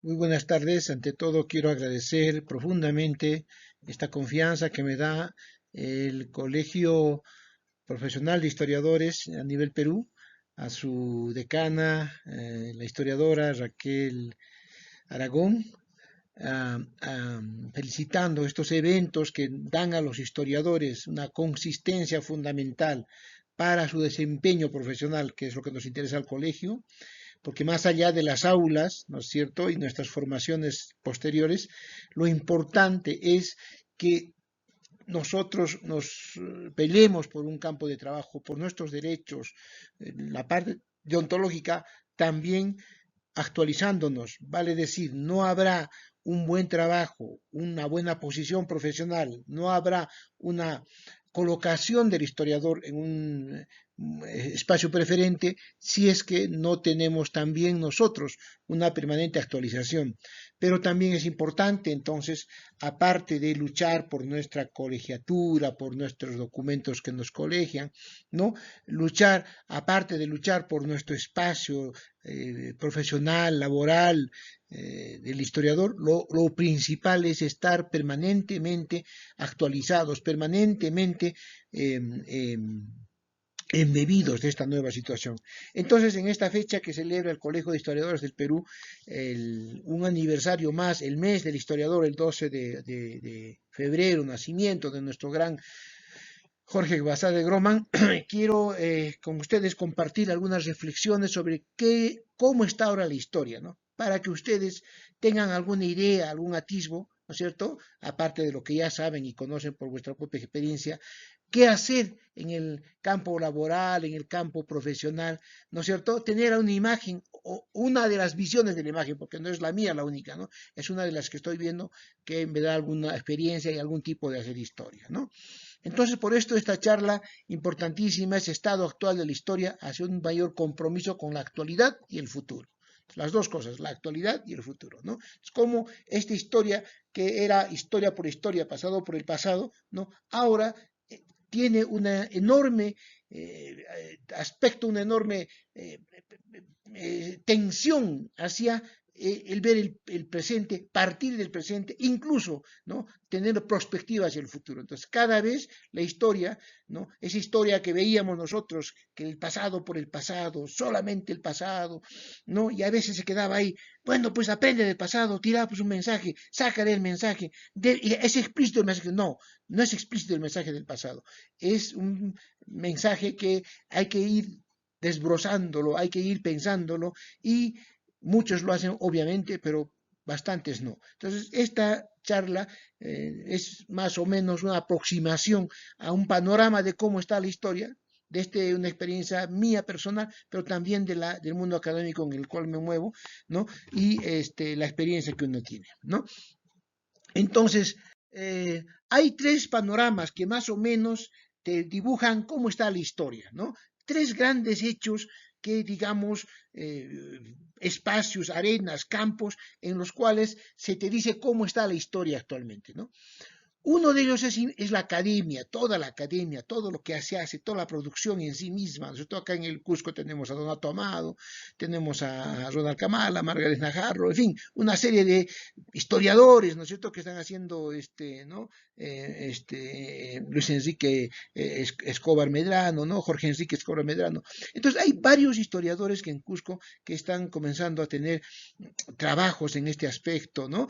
Muy buenas tardes. Ante todo, quiero agradecer profundamente esta confianza que me da el Colegio Profesional de Historiadores a nivel Perú, a su decana, la historiadora Raquel Aragón, felicitando estos eventos que dan a los historiadores una consistencia fundamental para su desempeño profesional, que es lo que nos interesa al colegio, porque más allá de las aulas, ¿no es cierto?, y nuestras formaciones posteriores, lo importante es que nosotros nos peleemos por un campo de trabajo, por nuestros derechos, la parte deontológica también actualizándonos, vale decir, no habrá un buen trabajo, una buena posición profesional, no habrá una colocación del historiador en un espacio preferente si es que no tenemos también nosotros una permanente actualización. Pero también es importante, entonces, aparte de luchar por nuestra colegiatura, por nuestros documentos que nos colegian, ¿no? Luchar, aparte de luchar por nuestro espacio profesional, laboral, del historiador, lo principal es estar permanentemente actualizados, permanentemente eh, eh, embebidos de esta nueva situación. Entonces, en esta fecha que celebra el Colegio de Historiadores del Perú, un aniversario más, el mes del historiador, el 12 de febrero, nacimiento de nuestro gran Jorge Basadre de Groman, quiero con ustedes compartir algunas reflexiones sobre cómo está ahora la historia, ¿no? Para que ustedes tengan alguna idea, algún atisbo, ¿no es cierto? Aparte de lo que ya saben y conocen por vuestra propia experiencia, qué hacer en el campo laboral, en el campo profesional, ¿no es cierto? Tener una imagen, o una de las visiones de la imagen, porque no es la mía la única, ¿no? Es una de las que estoy viendo que me da alguna experiencia y algún tipo de hacer historia, ¿no? Entonces, por esto esta charla importantísima es estado actual de la historia hacia un mayor compromiso con la actualidad y el futuro. Las dos cosas, la actualidad y el futuro, ¿no? Es como esta historia que era historia por historia, pasado por el pasado, ¿no? Ahora tiene una enorme aspecto, una enorme tensión hacia el ver el presente, partir del presente, incluso, ¿no?, tener perspectiva hacia el futuro. Entonces, cada vez la historia, ¿no?, esa historia que veíamos nosotros, que el pasado por el pasado, solamente el pasado, ¿no?, y a veces se quedaba ahí, bueno, pues aprende del pasado, tira pues un mensaje, sácale el mensaje, es explícito el mensaje, no es explícito el mensaje del pasado, es un mensaje que hay que ir desbrozándolo, hay que ir pensándolo y muchos lo hacen obviamente, pero bastantes no. Entonces, esta charla es más o menos una aproximación a un panorama de cómo está la historia, de una experiencia mía personal, pero también del mundo académico en el cual me muevo, ¿no? Y la experiencia que uno tiene, ¿no? Entonces, hay tres panoramas que más o menos te dibujan cómo está la historia, ¿no? Tres grandes hechos que, digamos, espacios, arenas, campos, en los cuales se te dice cómo está la historia actualmente, ¿no? Uno de ellos es la academia, todo lo que se hace, toda la producción en sí misma. Nosotros acá en el Cusco tenemos a Donato Amado, tenemos a Ronald Kamala, a Margaret Najarro, en fin, una serie de historiadores, ¿no es cierto?, que están haciendo, ¿no? Luis Enrique Escobar Medrano, ¿no? Jorge Enrique Escobar Medrano. Entonces, hay varios historiadores que en Cusco que están comenzando a tener trabajos en este aspecto, ¿no?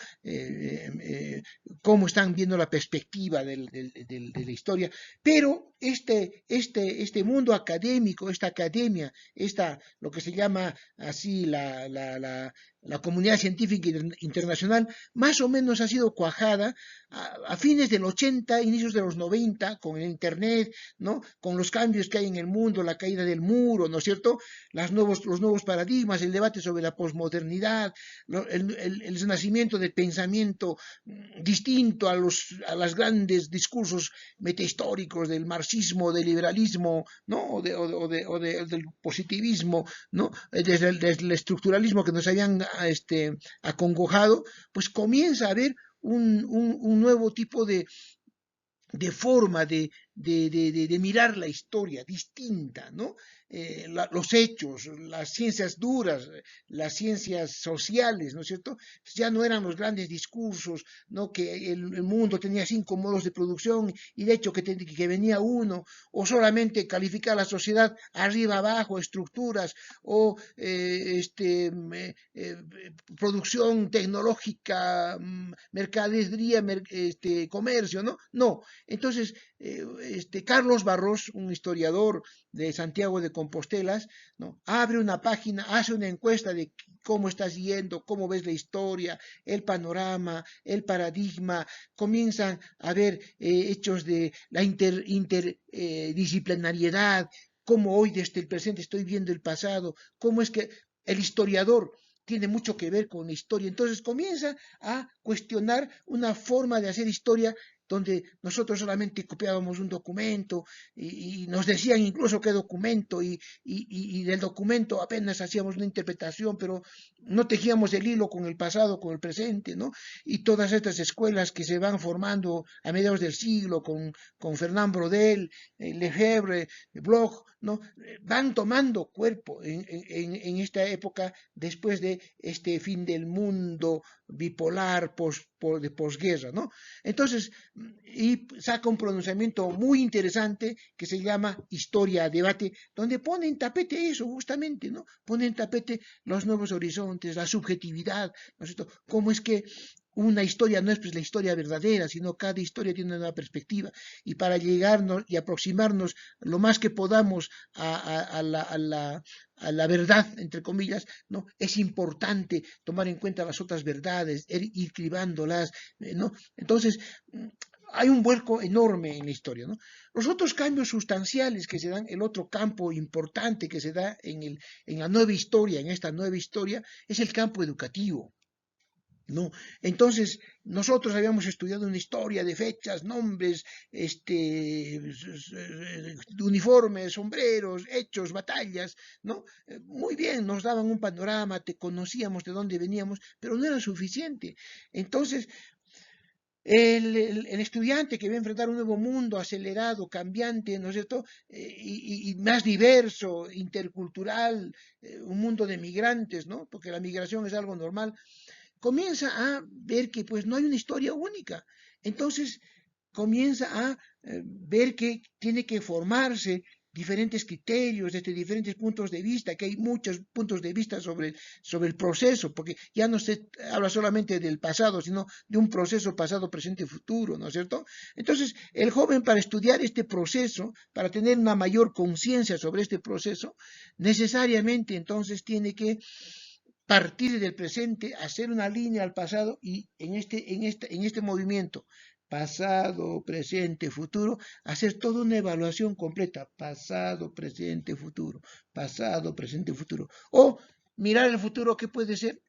Cómo están viendo la perspectiva de la historia, pero este mundo académico, esta academia, lo que se llama así la comunidad científica internacional, más o menos ha sido cuajada a fines del 80, inicios de los 90, con el Internet, ¿no? Con los cambios que hay en el mundo, la caída del muro, ¿no es cierto? Los nuevos paradigmas, el debate sobre la posmodernidad, el renacimiento del pensamiento distinto a los grandes discursos metahistóricos del marxismo, del liberalismo, ¿no? Del positivismo, ¿no? Desde el estructuralismo que nos habían acongojado, pues comienza a haber un nuevo tipo de forma de mirar la historia distinta, ¿no? Los hechos, las ciencias duras, las ciencias sociales, ¿no es cierto? Ya no eran los grandes discursos, ¿no? Que el mundo tenía 5 modos de producción y de hecho que venía uno, o solamente calificar la sociedad arriba, abajo, estructuras, o producción tecnológica, mercadería, comercio, ¿no? No. Entonces, Carlos Barros, un historiador de Santiago de Compostelas, ¿no? Abre una página, hace una encuesta de cómo estás yendo, cómo ves la historia, el panorama, el paradigma, comienzan a ver hechos de la interdisciplinariedad, cómo hoy desde el presente estoy viendo el pasado, cómo es que el historiador tiene mucho que ver con la historia. Entonces comienza a cuestionar una forma de hacer historia donde nosotros solamente copiábamos un documento y nos decían incluso qué documento y del documento apenas hacíamos una interpretación, pero no tejíamos el hilo con el pasado, con el presente, ¿no? Y todas estas escuelas que se van formando a mediados del siglo con Fernand Braudel, Lefebvre, Bloch, ¿no? Van tomando cuerpo en esta época después de este fin del mundo bipolar de posguerra, ¿no? Entonces, y saca un pronunciamiento muy interesante que se llama Historia a Debate, donde pone en tapete eso justamente, ¿no? Pone en tapete los nuevos horizontes, la subjetividad, ¿no es cierto? Cómo es que una historia no es pues la historia verdadera, sino cada historia tiene una nueva perspectiva. Y para llegarnos y aproximarnos lo más que podamos a la verdad, entre comillas, ¿no? Es importante tomar en cuenta las otras verdades, ir cribándolas, ¿no? Entonces, hay un vuelco enorme en la historia, ¿no? Los otros cambios sustanciales que se dan, el otro campo importante que se da en la nueva historia, en esta nueva historia, es el campo educativo. ¿No? Entonces, nosotros habíamos estudiado una historia de fechas, nombres, uniformes, sombreros, hechos, batallas, ¿no? Muy bien, nos daban un panorama, te conocíamos de dónde veníamos, pero no era suficiente. Entonces, el estudiante que va a enfrentar un nuevo mundo acelerado, cambiante, ¿no es cierto? Y más diverso, intercultural, un mundo de migrantes, ¿no? Porque la migración es algo normal, comienza a ver que pues no hay una historia única. Entonces comienza a ver que tiene que formarse diferentes criterios, desde diferentes puntos de vista, que hay muchos puntos de vista sobre el proceso, porque ya no se habla solamente del pasado, sino de un proceso pasado, presente, futuro, ¿no es cierto? Entonces, el joven para estudiar este proceso, para tener una mayor conciencia sobre este proceso, necesariamente entonces tiene que partir del presente, hacer una línea al pasado y en este movimiento, pasado, presente, futuro, hacer toda una evaluación completa, pasado, presente, futuro, pasado, presente, futuro. O mirar el futuro, ¿qué puede ser?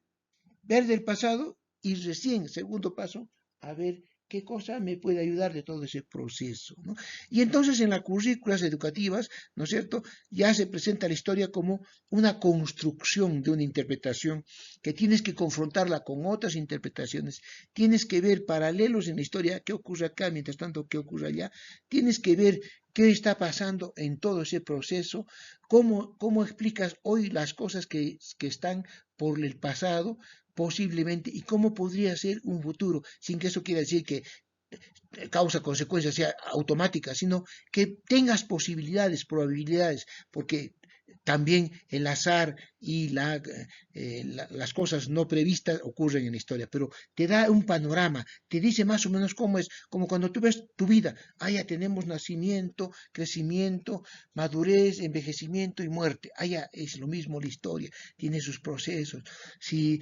Ver del pasado y recién, segundo paso, a ver qué cosa me puede ayudar de todo ese proceso, ¿no? Y entonces en las currículas educativas, ¿no es cierto?, ya se presenta la historia como una construcción de una interpretación que tienes que confrontarla con otras interpretaciones, tienes que ver paralelos en la historia, qué ocurre acá, mientras tanto, qué ocurre allá, tienes que ver qué está pasando en todo ese proceso, cómo explicas hoy las cosas que están por el pasado, posiblemente, y cómo podría ser un futuro, sin que eso quiera decir que causa-consecuencia sea automática, sino que tengas posibilidades, probabilidades, porque también el azar y las cosas no previstas ocurren en la historia, pero te da un panorama, te dice más o menos cómo es, como cuando tú ves tu vida, allá tenemos nacimiento, crecimiento, madurez, envejecimiento y muerte, allá es lo mismo la historia, tiene sus procesos, si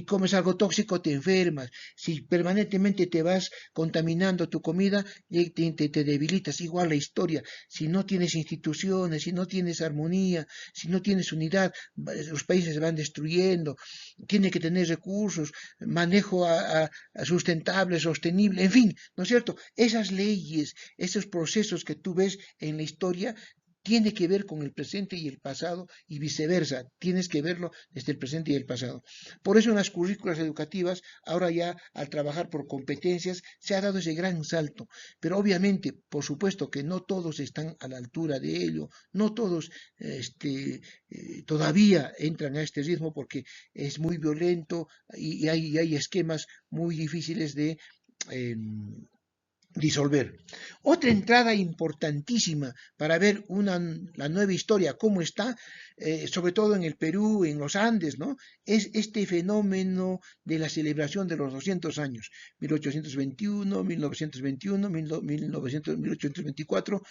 comes algo tóxico te enfermas, si permanentemente te vas contaminando tu comida, te debilitas, igual la historia, si no tienes instituciones, si no tienes armonía, si no tienes unidad, los países se van destruyendo, tiene que tener recursos, manejo sustentable, sostenible, en fin, ¿no es cierto? Esas leyes, esos procesos que tú ves en la historia tiene que ver con el presente y el pasado y viceversa, tienes que verlo desde el presente y el pasado. Por eso en las currículas educativas, ahora ya al trabajar por competencias, se ha dado ese gran salto, pero obviamente, por supuesto que no todos están a la altura de ello, no todos todavía entran a este ritmo porque es muy violento y hay esquemas muy difíciles de eh, disolver. Otra entrada importantísima para ver la nueva historia, cómo está, sobre todo en el Perú, en los Andes, ¿no? Es este fenómeno de la celebración de los 200 años, 1821, 1921, 1824,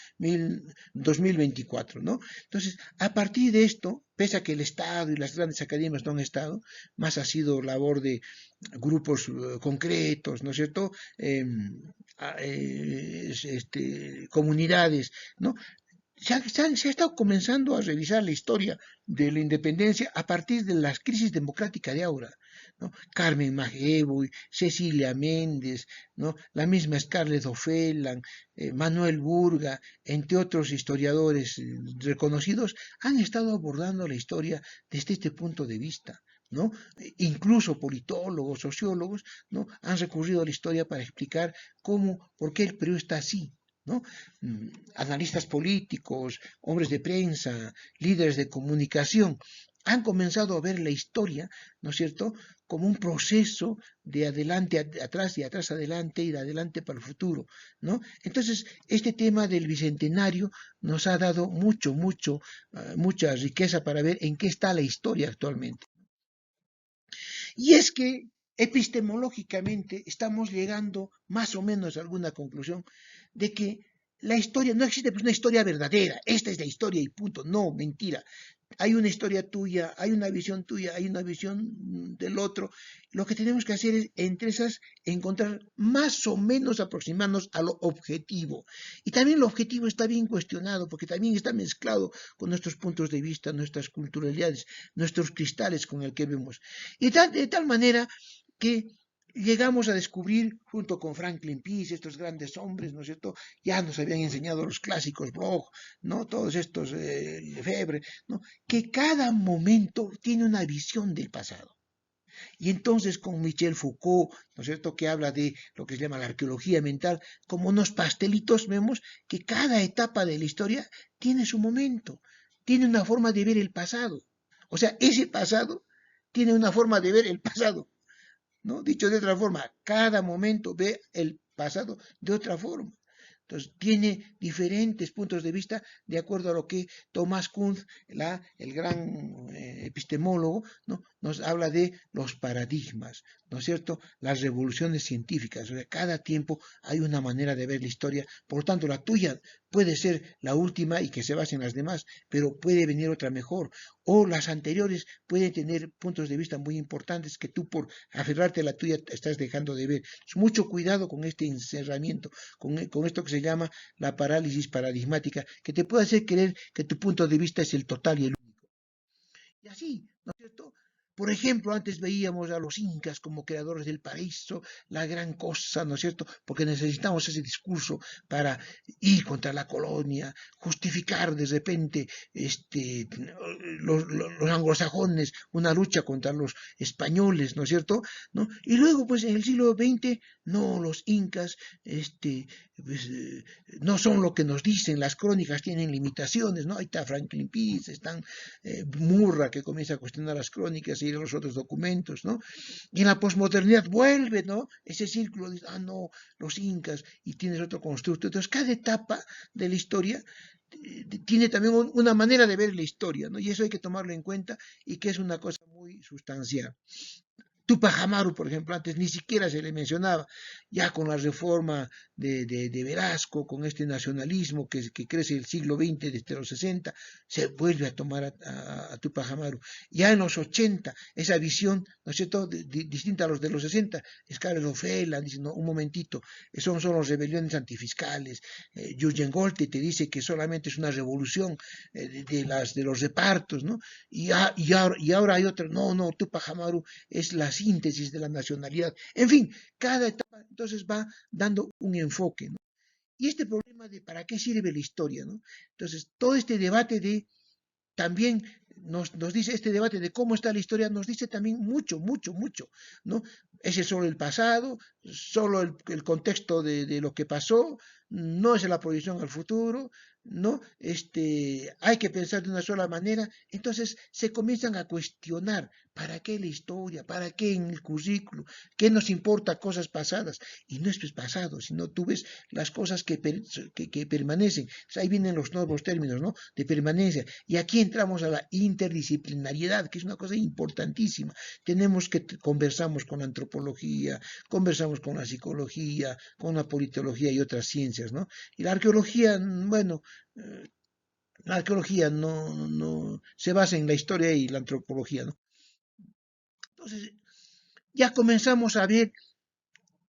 2024, ¿no? Entonces, a partir de esto, pese a que el Estado y las grandes academias no han estado, más ha sido labor de grupos concretos, ¿no es cierto? Comunidades, ¿no? Se ha estado comenzando a revisar la historia de la independencia a partir de las crisis democráticas de ahora, ¿no? Carmen Magebo, Cecilia Méndez, ¿no? La misma Scarlett O'Fellan, Manuel Burga, entre otros historiadores reconocidos, han estado abordando la historia desde este punto de vista. ¿No? Incluso politólogos, sociólogos, ¿no? Han recurrido a la historia para explicar por qué el Perú está así, ¿no? Analistas políticos, hombres de prensa, líderes de comunicación, han comenzado a ver la historia, ¿no es cierto?, como un proceso de adelante atrás y atrás adelante y de adelante para el futuro, ¿no? Entonces, este tema del bicentenario nos ha dado mucha riqueza para ver en qué está la historia actualmente. Y es que epistemológicamente estamos llegando más o menos a alguna conclusión de que la historia, no existe pues una historia verdadera, esta es la historia y punto, no, mentira. Hay una historia tuya, hay una visión tuya, hay una visión del otro. Lo que tenemos que hacer es, entre esas, encontrar más o menos aproximarnos a lo objetivo. Y también lo objetivo está bien cuestionado, porque también está mezclado con nuestros puntos de vista, nuestras culturalidades, nuestros cristales con el que vemos. Y de tal manera que llegamos a descubrir, junto con Franklin Pease, estos grandes hombres, ¿no es cierto? Ya nos habían enseñado los clásicos, Bloch, ¿no? Todos estos, Lefebvre, ¿no? Que cada momento tiene una visión del pasado. Y entonces con Michel Foucault, ¿no es cierto?, que habla de lo que se llama la arqueología mental, como unos pastelitos, vemos que cada etapa de la historia tiene su momento, tiene una forma de ver el pasado. O sea, ese pasado tiene una forma de ver el pasado. ¿No? Dicho de otra forma, cada momento ve el pasado de otra forma. Entonces, tiene diferentes puntos de vista de acuerdo a lo que Thomas Kuhn, el gran epistemólogo, ¿no? Nos habla de los paradigmas, ¿no es cierto? Las revoluciones científicas. O sea, cada tiempo hay una manera de ver la historia. Por lo tanto, la tuya puede ser la última y que se base en las demás, pero puede venir otra mejor. O las anteriores pueden tener puntos de vista muy importantes que tú por aferrarte a la tuya estás dejando de ver. Mucho cuidado con este encerramiento, con esto que se llama la parálisis paradigmática, que te puede hacer creer que tu punto de vista es el total y el único. Y así, ¿no es cierto? Por ejemplo, antes veíamos a los incas como creadores del paraíso, la gran cosa, ¿no es cierto? Porque necesitamos ese discurso para ir contra la colonia, justificar de repente los anglosajones, una lucha contra los españoles, ¿no es cierto? ¿No? Y luego, pues en el siglo XX, no, los incas, pues, no son lo que nos dicen, las crónicas tienen limitaciones, ¿no? Ahí está Franklin Pease, están Murra, que comienza a cuestionar las crónicas y los otros documentos, ¿no? Y en la posmodernidad vuelve, ¿no? Ese círculo de, no, los incas, y tienes otro constructo. Entonces, cada etapa de la historia tiene también una manera de ver la historia, ¿no? Y eso hay que tomarlo en cuenta y que es una cosa muy sustancial. Tupac Amaru, por ejemplo, antes ni siquiera se le mencionaba, ya con la reforma de Velasco, con este nacionalismo que crece el siglo XX desde los 60, se vuelve a tomar a Tupac Amaru. Ya en los 80, esa visión, ¿no es cierto?, distinta a los de los 60, Scarlett O'Fellan dice, no, un momentito, son solo rebeliones antifiscales, Jürgen Golte te dice que solamente es una revolución de los repartos, ¿no? Y ahora hay otra, no, Tupac Amaru es la síntesis de la nacionalidad. En fin, cada etapa entonces va dando un enfoque, ¿no? Y este problema de para qué sirve la historia, ¿no? Entonces, todo este debate de también nos dice este debate de cómo está la historia, nos dice también mucho, mucho, mucho, ¿no? ¿Es solo el pasado, solo el contexto de lo que pasó? No es la proyección al futuro, ¿no? Hay que pensar de una sola manera. Entonces se comienzan a cuestionar, ¿para qué la historia? ¿Para qué en el currículo? ¿Qué nos importa cosas pasadas? Y no es pues pasado, sino tú ves las cosas que permanecen. Entonces, ahí vienen los nuevos términos, ¿no? De permanencia. Y aquí entramos a la interdisciplinariedad, que es una cosa importantísima. Tenemos que conversamos con la antropología, conversamos con la psicología, con la politología y otras ciencias, ¿no? Y la arqueología, bueno, eh, la arqueología no se basa en la historia y la antropología, ¿no? Entonces, ya comenzamos a ver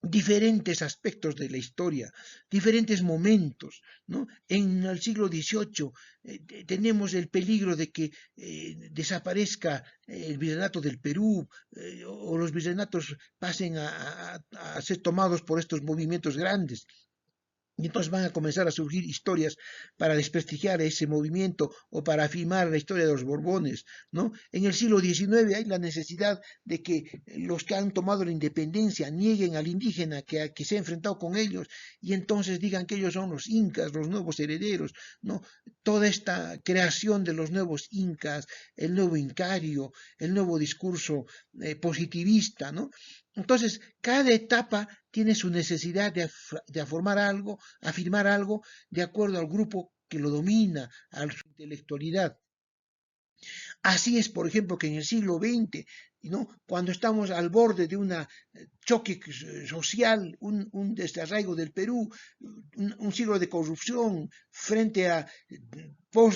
diferentes aspectos de la historia, diferentes momentos, ¿no? En el siglo XVIII tenemos el peligro de que desaparezca el virreinato del Perú o los virreinatos pasen a ser tomados por estos movimientos grandes. Y entonces van a comenzar a surgir historias para desprestigiar ese movimiento o para afirmar la historia de los Borbones, ¿no? En el siglo XIX hay la necesidad de que los que han tomado la independencia nieguen al indígena que se ha enfrentado con ellos y entonces digan que ellos son los incas, los nuevos herederos, ¿no? Toda esta creación de los nuevos incas, el nuevo incario, el nuevo discurso positivista, ¿no? Entonces, cada etapa tiene su necesidad de afirmar algo de acuerdo al grupo que lo domina, a su intelectualidad. Así es, por ejemplo, que en el siglo XX, ¿no? Cuando estamos al borde de un choque social, un desarraigo del Perú, un siglo de corrupción frente a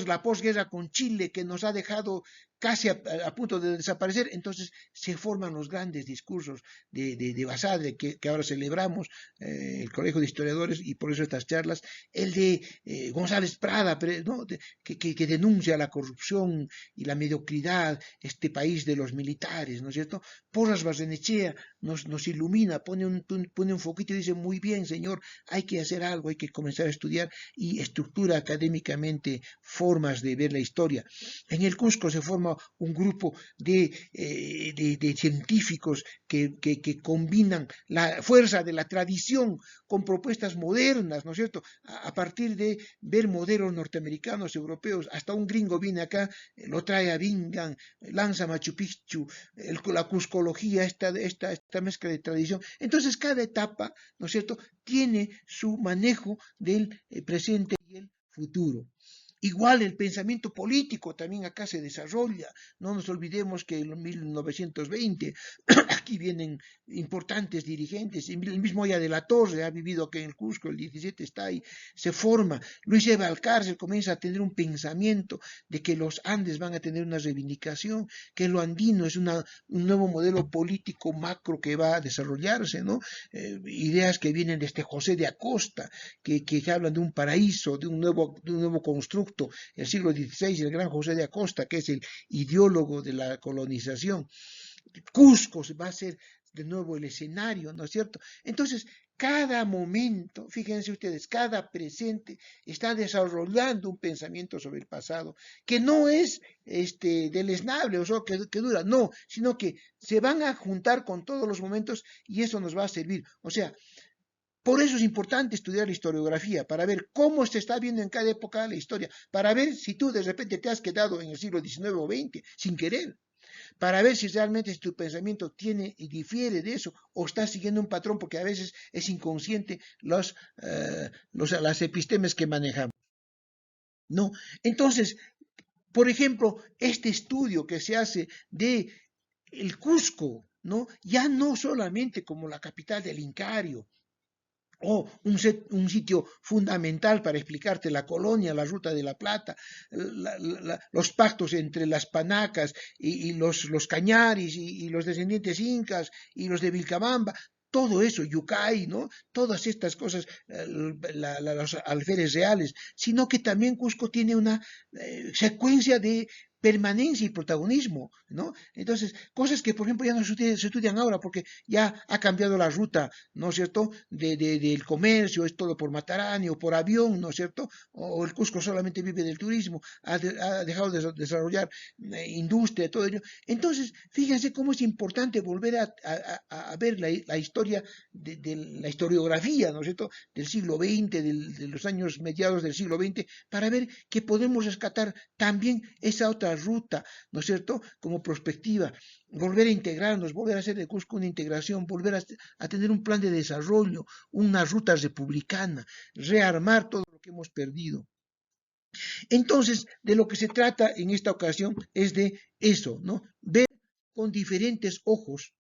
la posguerra con Chile que nos ha dejado casi a punto de desaparecer, entonces se forman los grandes discursos de Basadre que ahora celebramos, el Colegio de Historiadores, y por eso estas charlas, el de González Prada, ¿no? que denuncia la corrupción y la mediocridad, este país de los militares, ¿no es cierto? Porras Barrenechea nos ilumina, pone un foquito y dice, muy bien, señor, hay que hacer algo, hay que comenzar a estudiar y estructura académicamente formas de ver la historia. En el Cusco se forma un grupo de científicos que combinan la fuerza de la tradición con propuestas modernas, ¿no es cierto? A partir de ver modelos norteamericanos, europeos, hasta un gringo viene acá, lo trae a Bingham, lanza Machu Picchu, la cuscología, esta mezcla de tradición. Entonces, cada etapa, ¿no es cierto?, tiene su manejo del presente y el futuro. Igual el pensamiento político también acá se desarrolla. No nos olvidemos que en 1920 aquí vienen importantes dirigentes. El mismo Oya de la Torre ha vivido aquí en el Cusco, el 17 está ahí, se forma. Luis Eva Alcárcel comienza a tener un pensamiento de que los Andes van a tener una reivindicación, que lo andino es un nuevo modelo político macro que va a desarrollarse, ¿no? Ideas que vienen desde José de Acosta, que hablan de un paraíso, de un nuevo constructo, el siglo XVI, el gran José de Acosta, que es el ideólogo de la colonización. Cusco va a ser de nuevo el escenario, ¿no es cierto? Entonces, cada momento, fíjense ustedes, cada presente está desarrollando un pensamiento sobre el pasado, que no es deleznable o solo que dura, no, sino que se van a juntar con todos los momentos y eso nos va a servir. O sea, por eso es importante estudiar la historiografía, para ver cómo se está viendo en cada época la historia, para ver si tú de repente te has quedado en el siglo XIX o XX sin querer, para ver si realmente tu pensamiento tiene y difiere de eso o estás siguiendo un patrón, porque a veces es inconsciente las epistemes que manejamos. ¿No? Entonces, por ejemplo, este estudio que se hace de el Cusco, ¿no? Ya no solamente como la capital del Incario, o un sitio fundamental para explicarte la colonia, la ruta de la plata, los pactos entre las panacas y los cañaris y los descendientes incas y los de Vilcabamba, todo eso, Yucay, ¿no? Todas estas cosas, los alferes reales, sino que también Cusco tiene una secuencia de permanencia y protagonismo, ¿no? Entonces, cosas que, por ejemplo, ya no se estudian ahora porque ya ha cambiado la ruta, ¿no es cierto?, del comercio, es todo por Matarani o por avión, ¿no es cierto?, o el Cusco solamente vive del turismo, ha dejado de desarrollar industria, todo ello. Entonces, fíjense cómo es importante volver a ver la historia de la historiografía, ¿no es cierto?, del siglo XX, de los años mediados del siglo XX, para ver que podemos rescatar también esa otra ruta, ¿no es cierto?, como perspectiva, volver a integrarnos, volver a hacer de Cusco una integración, volver a tener un plan de desarrollo, una ruta republicana, rearmar todo lo que hemos perdido. Entonces, de lo que se trata en esta ocasión es de eso, ¿no? Ver con diferentes ojos,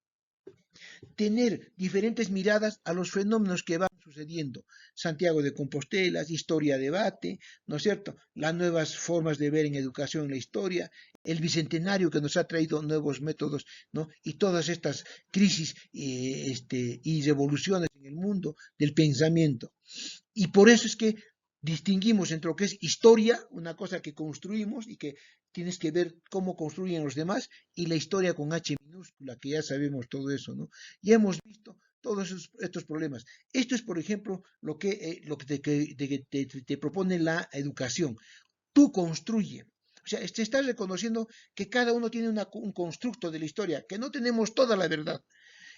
tener diferentes miradas a los fenómenos que van sucediendo. Santiago de Compostela, historia debate, ¿no es cierto? Las nuevas formas de ver en educación la historia, el bicentenario que nos ha traído nuevos métodos, ¿no? Y todas estas crisis y revoluciones en el mundo del pensamiento. Y por eso es que distinguimos entre lo que es historia, una cosa que construimos y que tienes que ver cómo construyen los demás, y la historia con H minúscula, que ya sabemos todo eso, ¿no? Ya hemos visto todos estos problemas. Esto es, por ejemplo, lo que te propone la educación. Tú construye. O sea, te estás reconociendo que cada uno tiene un constructo de la historia, que no tenemos toda la verdad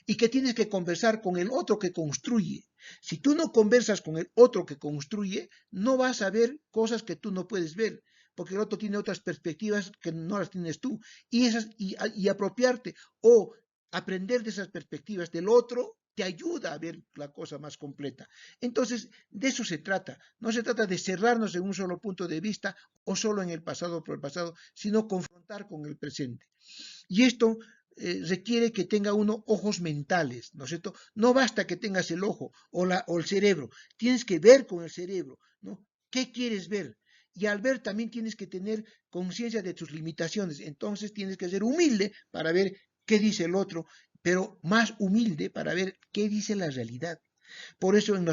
y que tienes que conversar con el otro que construye. Si tú no conversas con el otro que construye, no vas a ver cosas que tú no puedes ver, porque el otro tiene otras perspectivas que no las tienes tú, y apropiarte o aprender de esas perspectivas del otro te ayuda a ver la cosa más completa. Entonces, de eso se trata. No se trata de cerrarnos en un solo punto de vista o solo en el pasado por el pasado, sino confrontar con el presente. Y esto requiere que tenga uno ojos mentales, ¿no es cierto? No basta que tengas el ojo o el cerebro, tienes que ver con el cerebro, ¿no? ¿Qué quieres ver? Y al ver también tienes que tener conciencia de tus limitaciones, entonces tienes que ser humilde para ver qué dice el otro, pero más humilde para ver qué dice la realidad. Por eso en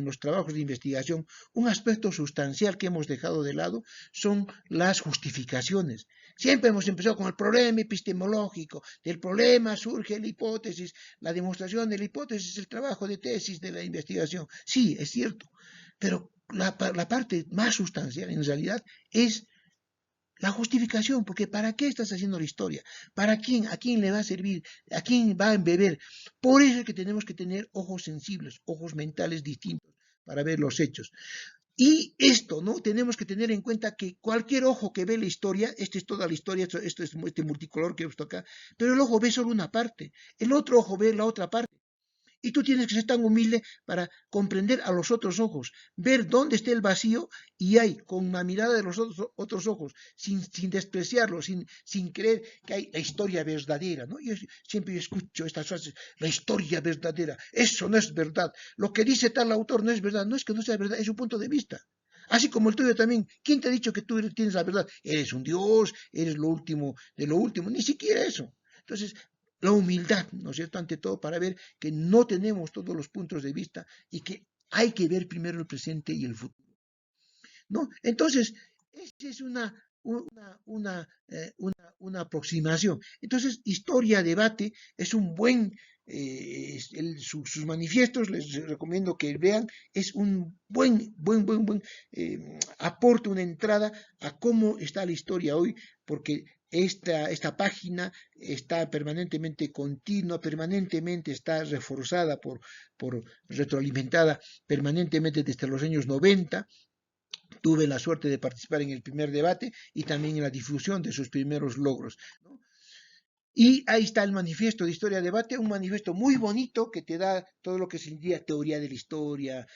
los trabajos de investigación, un aspecto sustancial que hemos dejado de lado son las justificaciones. Siempre hemos empezado con el problema epistemológico. Del problema surge la hipótesis, la demostración de la hipótesis, el trabajo de tesis de la investigación. Sí, es cierto, pero la parte más sustancial en realidad es la justificación, porque ¿para qué estás haciendo la historia? ¿Para quién? ¿A quién le va a servir? ¿A quién va a embeber? Por eso es que tenemos que tener ojos sensibles, ojos mentales distintos para ver los hechos. Y esto, ¿no? Tenemos que tener en cuenta que cualquier ojo que ve la historia, esta es toda la historia, esto es este multicolor que he visto acá, pero el ojo ve solo una parte, el otro ojo ve la otra parte. Y tú tienes que ser tan humilde para comprender a los otros ojos, ver dónde está el vacío y hay, con la mirada de los otros ojos, sin despreciarlo, sin creer que hay la historia verdadera, ¿no? Yo siempre escucho estas frases, la historia verdadera, eso no es verdad, lo que dice tal autor no es verdad, no es que no sea verdad, es un punto de vista. Así como el tuyo también. ¿Quién te ha dicho que tú tienes la verdad? Eres un Dios, eres lo último de lo último, ni siquiera eso. Entonces, la humildad, ¿no es cierto?, ante todo, para ver que no tenemos todos los puntos de vista y que hay que ver primero el presente y el futuro, ¿no? Entonces, esa es una aproximación. Entonces, historia, debate, es un buen, sus manifiestos, les recomiendo que vean, es un aporte, una entrada a cómo está la historia hoy, porque esta página está permanentemente continua, permanentemente está reforzada por retroalimentada permanentemente desde los años 90. Tuve la suerte de participar en el primer debate y también en la difusión de sus primeros logros, ¿no? Y ahí está el manifiesto de Historia Debate, un manifiesto muy bonito que te da todo lo que sería teoría de la historia,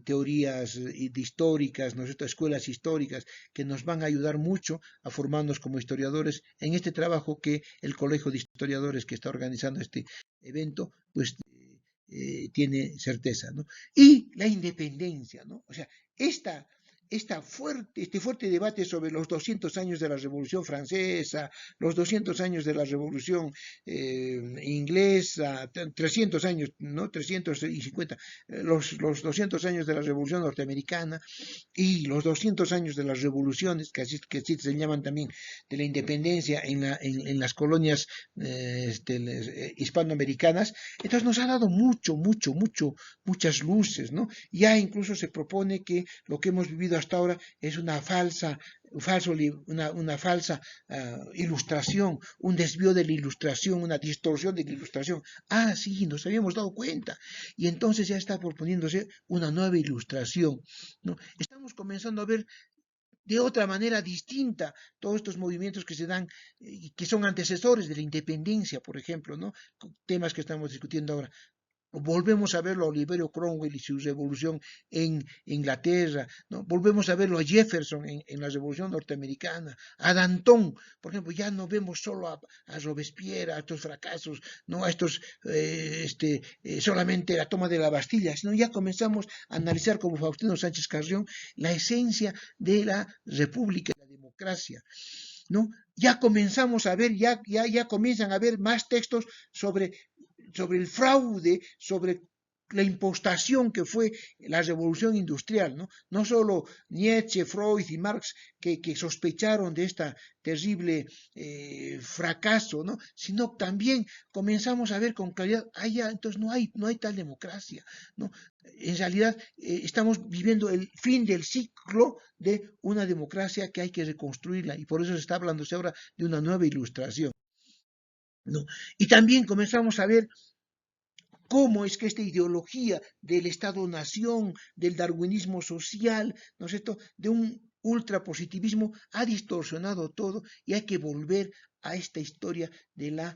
teorías históricas, ¿no es cierto?, escuelas históricas, que nos van a ayudar mucho a formarnos como historiadores en este trabajo que el Colegio de Historiadores que está organizando este evento, pues tiene certeza, ¿no? Y la independencia, ¿no? O sea, este fuerte debate sobre los 200 años de la Revolución Francesa, los 200 años de la Revolución Inglesa, 300 años, ¿no? 350, los 200 años de la Revolución Norteamericana y los 200 años de las revoluciones, que así se llaman también, de la independencia en las colonias hispanoamericanas. Entonces nos ha dado muchas luces, ¿no? Ya incluso se propone que lo que hemos vivido hasta ahora es una falsa ilustración, un desvío de la ilustración, una distorsión de la ilustración. Ah, sí, nos habíamos dado cuenta. Y entonces ya está proponiéndose una nueva ilustración, ¿no? Estamos comenzando a ver de otra manera distinta todos estos movimientos que se dan, que son antecesores de la independencia, por ejemplo, ¿no? Temas que estamos discutiendo ahora. Volvemos a verlo a Oliverio Cromwell y su revolución en Inglaterra, ¿no? Volvemos a verlo a Jefferson en la revolución norteamericana, a Danton, por ejemplo, ya no vemos solo a Robespierre, a estos fracasos, no a estos, solamente la toma de la Bastilla, sino ya comenzamos a analizar como Faustino Sánchez Carrión la esencia de la república, de la democracia, ¿no? Ya comenzamos a ver, ya comienzan a haber más textos sobre el fraude, sobre la impostación que fue la revolución industrial, ¿no? No solo Nietzsche, Freud y Marx que sospecharon de esta terrible fracaso, ¿no? Sino también comenzamos a ver con claridad, entonces no hay tal democracia, ¿no? En realidad estamos viviendo el fin del ciclo de una democracia que hay que reconstruirla y por eso se está hablando ahora de una nueva ilustración, ¿no? Y también comenzamos a ver cómo es que esta ideología del Estado-nación, del darwinismo social, ¿no es cierto?, de un ultrapositivismo ha distorsionado todo y hay que volver a esta historia de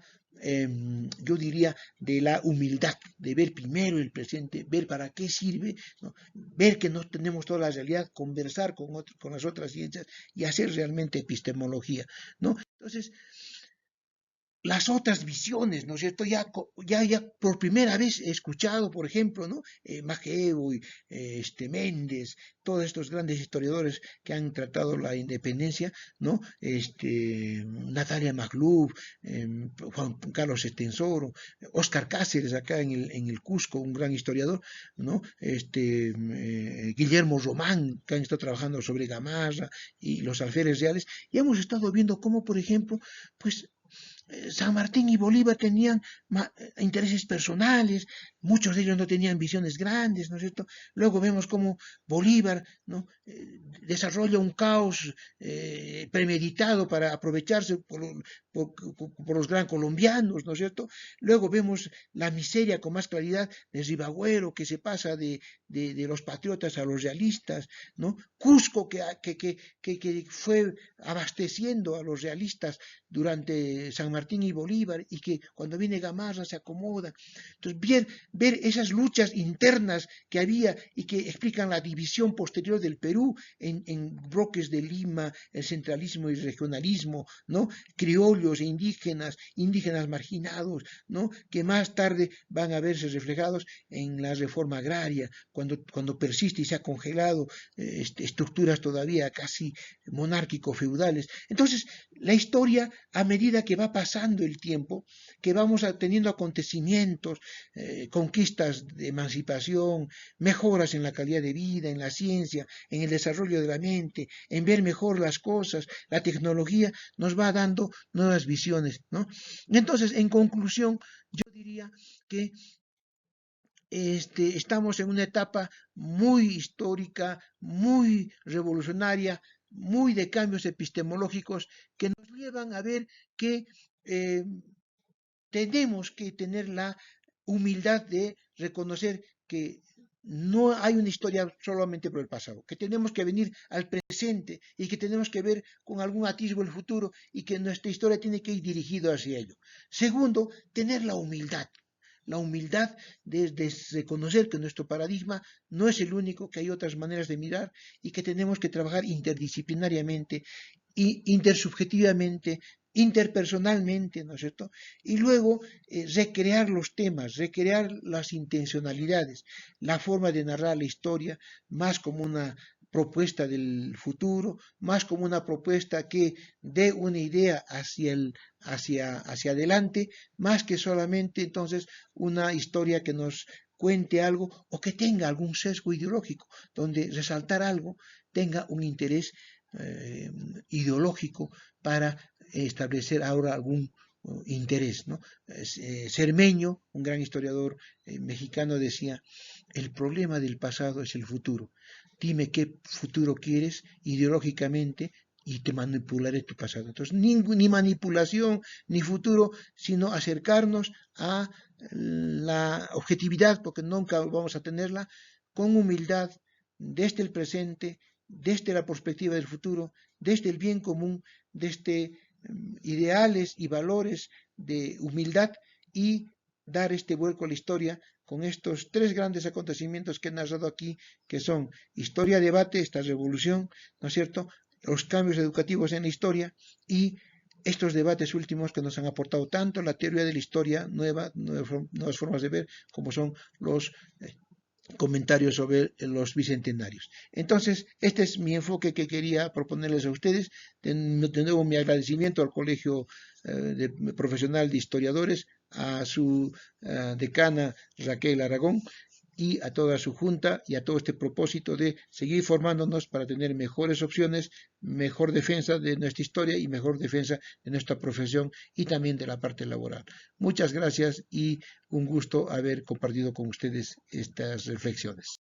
yo diría, de la humildad, de ver primero el presente, ver para qué sirve, ¿no? Ver que no tenemos toda la realidad, conversar con las otras ciencias y hacer realmente epistemología, ¿no? Entonces, las otras visiones, ¿no es cierto? Ya por primera vez he escuchado, por ejemplo, ¿no? Maceo y Méndez, todos estos grandes historiadores que han tratado la independencia, ¿no? Natalia Magluf, Juan Carlos Estensoro, Óscar Cáceres acá en el Cusco, un gran historiador, ¿no? Guillermo Román, que han estado trabajando sobre Gamarra y los alférez reales, y hemos estado viendo cómo, por ejemplo, pues San Martín y Bolívar tenían intereses personales, muchos de ellos no tenían visiones grandes, ¿no es cierto? Luego vemos cómo Bolívar, ¿no? Desarrolla un caos premeditado para aprovecharse por los gran colombianos, ¿no es cierto? Luego vemos la miseria con más claridad de Ribagüero, que se pasa de los patriotas a los realistas, ¿no? Cusco, que fue abasteciendo a los realistas durante San Martín y Bolívar y que cuando viene Gamarra se acomoda. Entonces, ver esas luchas internas que había y que explican la división posterior del Perú en bloques de Lima, el centralismo y regionalismo, ¿no? Criollos e indígenas marginados, ¿no? Que más tarde van a verse reflejados en la reforma agraria, cuando persiste y se ha congelado estructuras todavía casi monárquico-feudales. Entonces, la historia, a medida que va pasando el tiempo, que vamos teniendo acontecimientos, conquistas de emancipación, mejoras en la calidad de vida, en la ciencia, en el desarrollo de la mente, en ver mejor las cosas, la tecnología nos va dando nuevas visiones, ¿no? Entonces, en conclusión, yo diría que estamos en una etapa muy histórica, muy revolucionaria, muy de cambios epistemológicos que nos llevan a ver que eh, tenemos que tener la humildad de reconocer que no hay una historia solamente por el pasado, que tenemos que venir al presente y que tenemos que ver con algún atisbo el futuro y que nuestra historia tiene que ir dirigida hacia ello. Segundo, tener la humildad de reconocer que nuestro paradigma no es el único, que hay otras maneras de mirar y que tenemos que trabajar interdisciplinariamente y intersubjetivamente, interpersonalmente, ¿no es cierto? Y luego recrear los temas, recrear las intencionalidades, la forma de narrar la historia, más como una propuesta del futuro, más como una propuesta que dé una idea hacia adelante, más que solamente entonces una historia que nos cuente algo o que tenga algún sesgo ideológico, donde resaltar algo tenga un interés eh, ideológico para establecer ahora algún interés, ¿no? Cermeño, un gran historiador mexicano, decía, el problema del pasado es el futuro. Dime qué futuro quieres ideológicamente y te manipularé tu pasado. Entonces, ni manipulación, ni futuro, sino acercarnos a la objetividad, porque nunca vamos a tenerla, con humildad, desde el presente, desde la perspectiva del futuro, desde el bien común, desde ideales y valores de humildad y dar este vuelco a la historia con estos tres grandes acontecimientos que he narrado aquí, que son historia-debate, esta revolución, ¿no es cierto?, los cambios educativos en la historia y estos debates últimos que nos han aportado tanto la teoría de la historia nueva, nuevas formas de ver, como son los comentarios sobre los bicentenarios. Entonces, este es mi enfoque que quería proponerles a ustedes. De nuevo, mi agradecimiento al Colegio Profesional de Historiadores, a su decana Raquel Aragón y a toda su junta y a todo este propósito de seguir formándonos para tener mejores opciones, mejor defensa de nuestra historia y mejor defensa de nuestra profesión y también de la parte laboral. Muchas gracias y un gusto haber compartido con ustedes estas reflexiones.